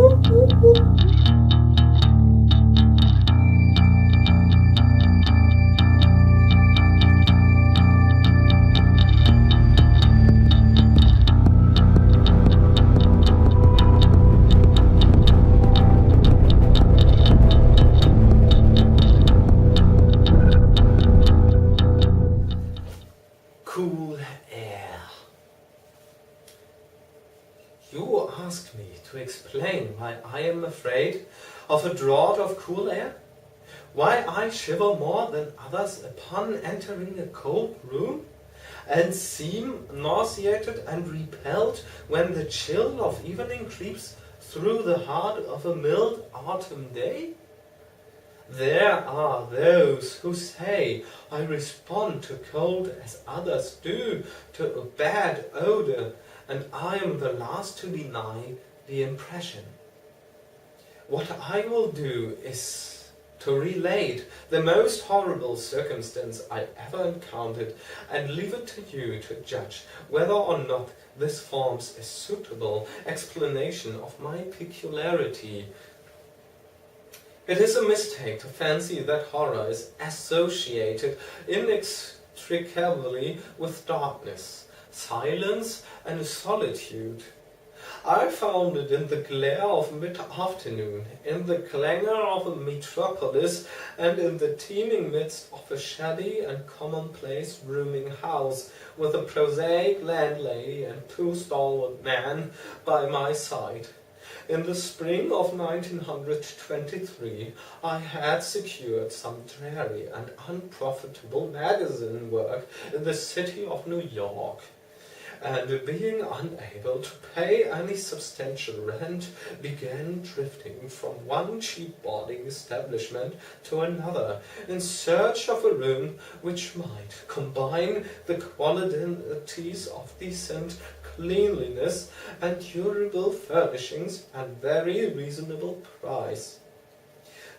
Cool air. You ask me to explain why I am afraid of a draught of cool air? Why I shiver more than others upon entering a cold room? And seem nauseated and repelled when the chill of evening creeps through the heart of a mild autumn day? There are those who say I respond to cold as others do to a bad odor, and I am the last to deny the impression. What I will do is to relate the most horrible circumstance I ever encountered and leave it to you to judge whether or not this forms a suitable explanation of my peculiarity. It is a mistake to fancy that horror is associated inextricably with darkness, silence, and solitude. I found it in the glare of mid-afternoon, in the clangor of a metropolis, and in the teeming midst of a shabby and commonplace rooming house, with a prosaic landlady and two stalwart men by my side. In the spring of 1923, I had secured some dreary and unprofitable magazine work in the city of New York, and being unable to pay any substantial rent, began drifting from one cheap boarding establishment to another in search of a room which might combine the qualities of decent cleanliness and durable furnishings at very reasonable price.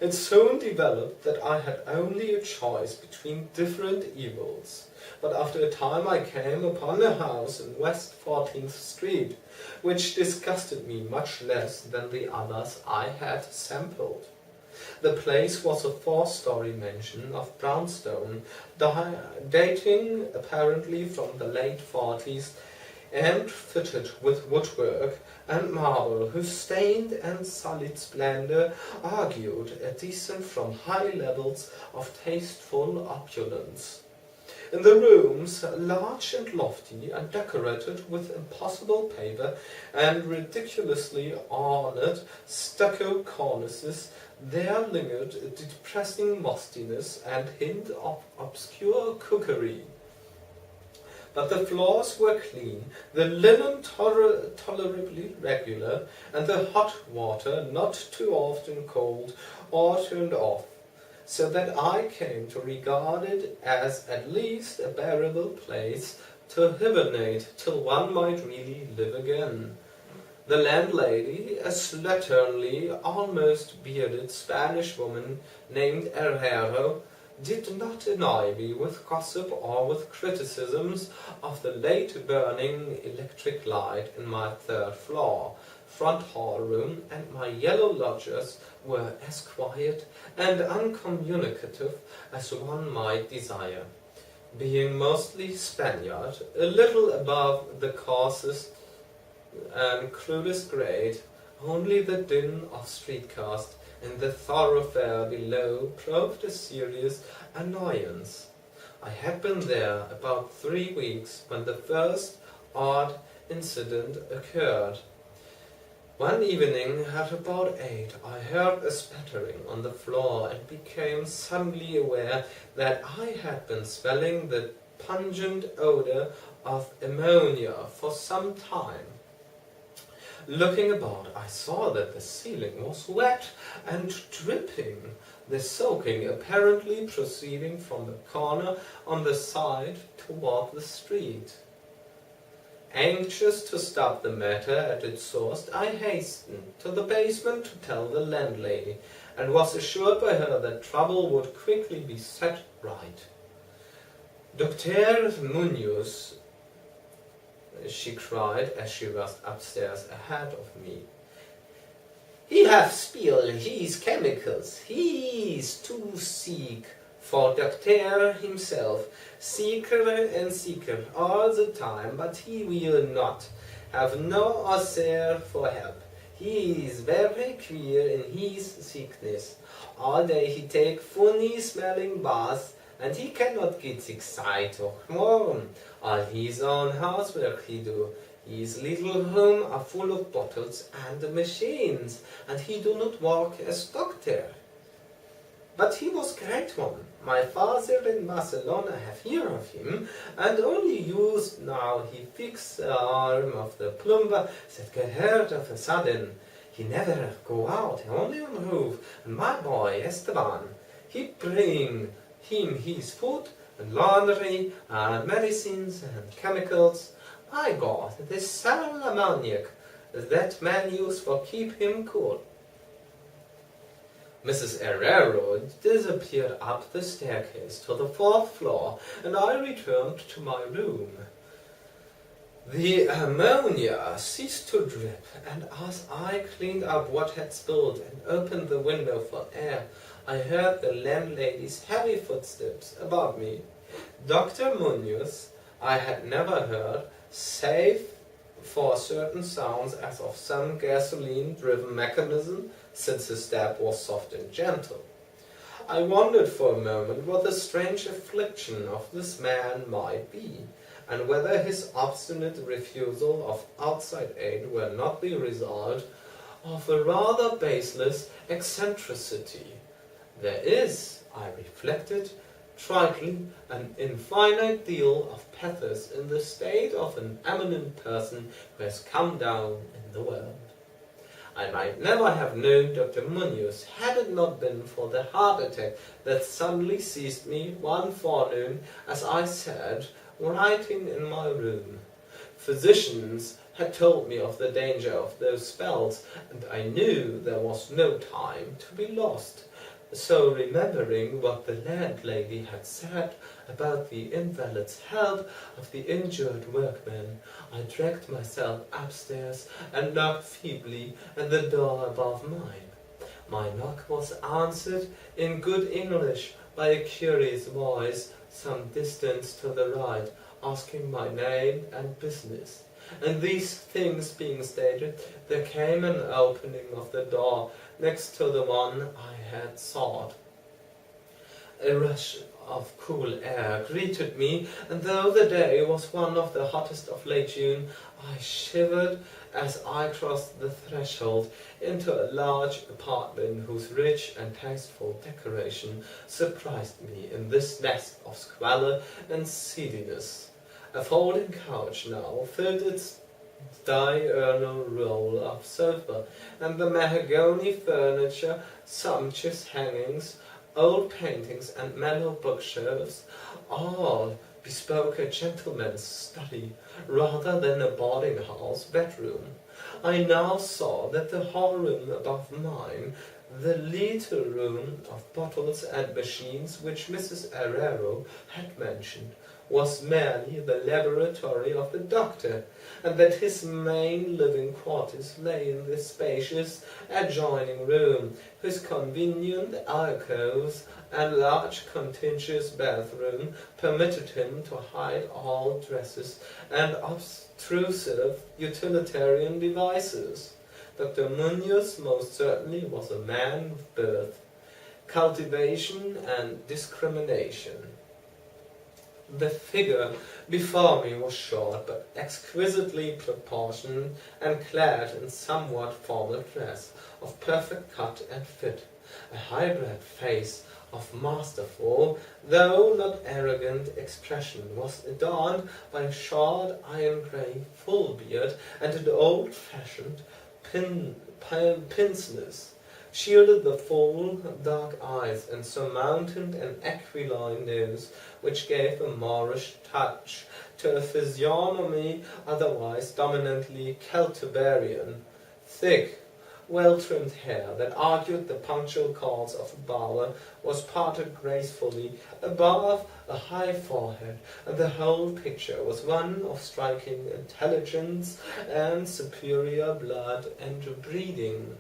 It soon developed that I had only a choice between different evils, but after a time I came upon a house in West 14th Street, which disgusted me much less than the others I had sampled. The place was a four-story mansion of brownstone, dating apparently from the late 40s, and fitted with woodwork and marble, whose stained and sullied splendor argued a descent from high levels of tasteful opulence. In the rooms, large and lofty, and decorated with impossible paper and ridiculously ornate stucco cornices, there lingered a depressing mustiness and hint of obscure cookery. But the floors were clean, the linen tolerably regular, and the hot water not too often cold or turned off, so that I came to regard it as at least a bearable place to hibernate till one might really live again. The landlady, a slatternly, almost bearded Spanish woman named Herrero, did not annoy me with gossip or with criticisms of the late burning electric light in my third floor front hall room, and my yellow lodgers were as quiet and uncommunicative as one might desire, being mostly Spaniard, a little above the coarsest and crudest grade. Only the din of streetcars in the thoroughfare below proved a serious annoyance. I had been there about 3 weeks when the first odd incident occurred. One evening at about 8, I heard a spattering on the floor and became suddenly aware that I had been smelling the pungent odor of ammonia for some time. Looking about, I saw that the ceiling was wet and dripping, the soaking apparently proceeding from the corner on the side toward the street. Anxious to stop the matter at its source, I hastened to the basement to tell the landlady, and was assured by her that trouble would quickly be set right. "Dr. Munoz," she cried as she rushed upstairs ahead of me. have spilled his chemicals. He is too sick for doctor himself, sicker and sicker all the time, but he will not have no answer for help. He is very queer in his sickness. All day he take funny smelling baths, and he cannot get excited or warm. All his own housework he do. His little room are full of bottles and machines, and he do not work as doctor. But he was great one. My father in Barcelona have hear of him, and only used now he fix the arm of the plumber that get hurt of a sudden. He never go out, only on the roof, and my boy Esteban, he bring him his food and laundry and medicines and chemicals. My God, this sal ammoniac that man used for keep him cool. Mrs. Herrero disappeared up the staircase to the 4th floor, and I returned to my room. The ammonia ceased to drip, and as I cleaned up what had spilled and opened the window for air, I heard the landlady's heavy footsteps above me. Dr. Munoz I had never heard, save for certain sounds as of some gasoline-driven mechanism, since his step was soft and gentle. I wondered for a moment what the strange affliction of this man might be, and whether his obstinate refusal of outside aid were not the result of a rather baseless eccentricity. There is, I reflected, tritely, an infinite deal of pathos in the state of an eminent person who has come down in the world. I might never have known Dr. Munoz had it not been for the heart attack that suddenly seized me one forenoon as I sat writing in my room. Physicians had told me of the danger of those spells, and I knew there was no time to be lost. So, remembering what the landlady had said about the invalid's help of the injured workman, I dragged myself upstairs and knocked feebly at the door above mine. My knock was answered in good English by a curious voice some distance to the right, asking my name and business. And these things being stated, there came an opening of the door next to the one I had sought. A rush of cool air greeted me, and though the day was one of the hottest of late June, I shivered as I crossed the threshold into a large apartment whose rich and tasteful decoration surprised me in this nest of squalor and seediness. A folding couch now filled its diurnal roll of sofa, and the mahogany furniture, sumptuous hangings, old paintings, and mellow bookshelves all bespoke a gentleman's study rather than a boarding-house bedroom. I now saw that the hall room above mine, the little room of bottles and machines which Mrs. Herrero had mentioned, was merely the laboratory of the doctor, and that his main living quarters lay in the spacious adjoining room, whose convenient alcoves and large contiguous bathroom permitted him to hide all dresses and obtrusive utilitarian devices. Dr. Munoz most certainly was a man of birth, cultivation, and discrimination. The figure before me was short, but exquisitely proportioned, and clad in somewhat formal dress, of perfect cut and fit. A hybrid face of masterful, though not arrogant, expression was adorned by a short iron-grey full beard, and an old-fashioned pince-nez shielded the full, dark eyes, and surmounted an aquiline nose, which gave a Moorish touch to a physiognomy otherwise dominantly Celtiberian. Thick, well-trimmed hair that argued the punctual calls of a barber was parted gracefully above a high forehead, and the whole picture was one of striking intelligence and superior blood and breeding.